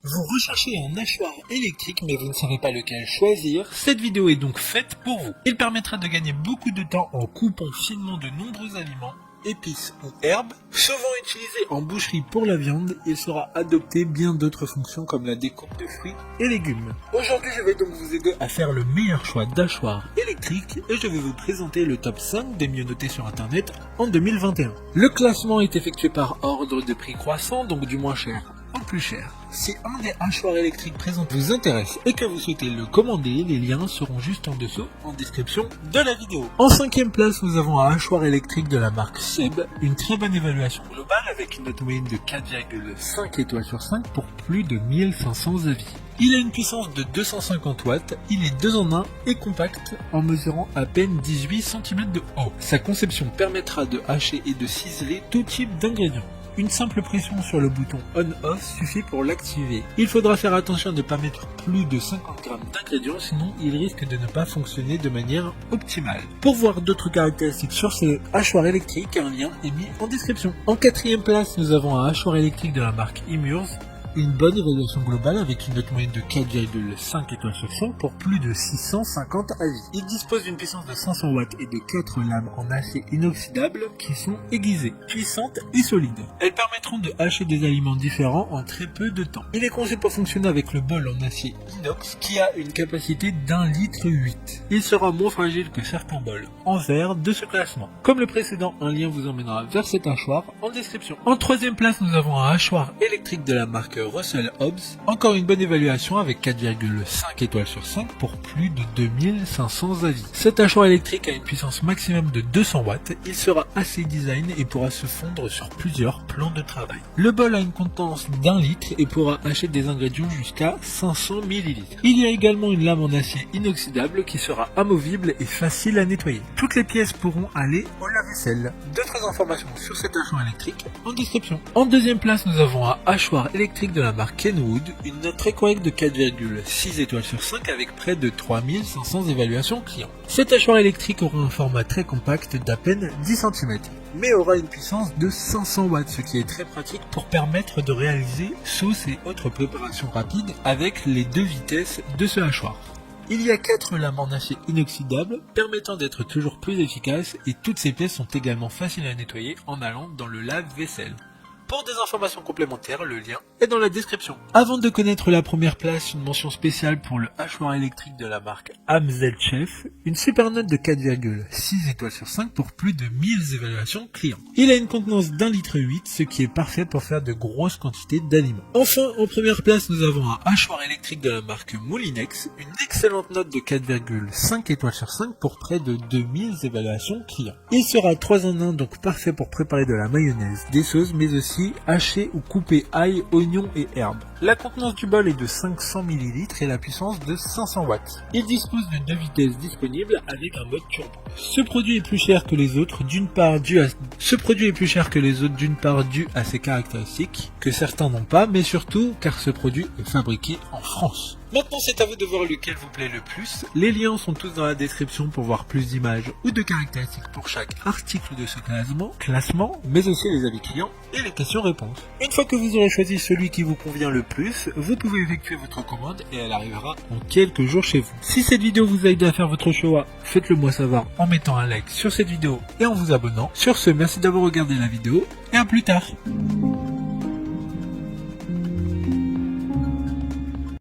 Vous recherchez un hachoir électrique mais vous ne savez pas lequel choisir, cette vidéo est donc faite pour vous. Il permettra de gagner beaucoup de temps en coupant finement de nombreux aliments, épices ou herbes. Souvent utilisé en boucherie pour la viande, il sera adopté bien d'autres fonctions comme la découpe de fruits et légumes. Aujourd'hui je vais donc vous aider à faire le meilleur choix d'hachoir électrique et je vais vous présenter le top 5 des mieux notés sur internet en 2021. Le classement est effectué par ordre de prix croissant, donc du moins cher au plus cher. Si un des hachoirs électriques présents vous intéresse et que vous souhaitez le commander, les liens seront juste en dessous en description de la vidéo. En 5e place, nous avons un hachoir électrique de la marque Seb, une très bonne évaluation globale avec une note moyenne de 4,5 étoiles sur 5 pour plus de 1500 avis. Il a une puissance de 250 watts, il est 2 en 1 et compact en mesurant à peine 18 cm de haut. Sa conception permettra de hacher et de ciseler tout type d'ingrédients. Une simple pression sur le bouton on-off suffit pour l'activer. Il faudra faire attention à ne pas mettre plus de 50 g d'ingrédients, sinon il risque de ne pas fonctionner de manière optimale. Pour voir d'autres caractéristiques sur ce hachoir électrique, un lien est mis en description. En 4e place, nous avons un hachoir électrique de la marque Imurs. Une bonne évaluation globale avec une note moyenne de 4,5 étoiles sur 5 pour plus de 650 avis. Il dispose d'une puissance de 500 watts et de 4 lames en acier inoxydable qui sont aiguisées, puissantes et solides. Elles permettront de hacher des aliments différents en très peu de temps. Il est conçu pour fonctionner avec le bol en acier inox qui a une capacité d'1,8 litre. Il sera moins fragile que certains bols en verre de ce classement. Comme le précédent, un lien vous emmènera vers cet hachoir en description. En 3e place, nous avons un hachoir électrique de la marque Russell Hobbs, encore une bonne évaluation avec 4,5 étoiles sur 5 pour plus de 2500 avis. Cet hachoir électrique a une puissance maximum de 200 watts, il sera assez design et pourra se fondre sur plusieurs plans de travail. Le bol a une contenance d'1 litre et pourra hacher des ingrédients jusqu'à 500 ml. Il y a également une lame en acier inoxydable qui sera amovible et facile à nettoyer. Toutes les pièces pourront aller au lave-vaisselle. D'autres informations sur cet hachoir électrique en description. En 2e place, nous avons un hachoir électrique de la marque Kenwood, une note très correcte de 4,6 étoiles sur 5 avec près de 3500 évaluations clients. Cet hachoir électrique aura un format très compact d'à peine 10 cm, mais aura une puissance de 500 watts, ce qui est très pratique pour permettre de réaliser sauces et autres préparations rapides avec les 2 vitesses de ce hachoir. Il y a 4 lames en acier inoxydable permettant d'être toujours plus efficace et toutes ces pièces sont également faciles à nettoyer en allant dans le lave-vaisselle. Pour des informations complémentaires, le lien est dans la description. Avant de connaître la première place, une mention spéciale pour le hachoir électrique de la marque Amzel Chef, une super note de 4,6 étoiles sur 5 pour plus de 1000 évaluations clients. Il a une contenance d'1,8 litre, ce qui est parfait pour faire de grosses quantités d'aliments. Enfin, en première place, nous avons un hachoir électrique de la marque Moulinex, une excellente note de 4,5 étoiles sur 5 pour près de 2000 évaluations clients. Il sera 3 en 1, donc parfait pour préparer de la mayonnaise, des sauces, mais aussi hacher ou couper ail, oignons et herbes. La contenance du bol est de 500 ml et la puissance de 500 watts. Il dispose de 2 vitesses disponibles avec un mode turbo. Ce produit est plus cher que les autres d'une part dû à ses caractéristiques que certains n'ont pas, mais surtout car ce produit est fabriqué en France. Maintenant, c'est à vous de voir lequel vous plaît le plus. Les liens sont tous dans la description pour voir plus d'images ou de caractéristiques pour chaque article de ce classement, mais aussi les avis clients et les questions-réponses. Une fois que vous aurez choisi celui qui vous convient le plus, vous pouvez effectuer votre commande et elle arrivera en quelques jours chez vous. Si cette vidéo vous a aidé à faire votre choix, faites-le moi savoir en mettant un like sur cette vidéo et en vous abonnant. Sur ce, merci d'avoir regardé la vidéo et à plus tard.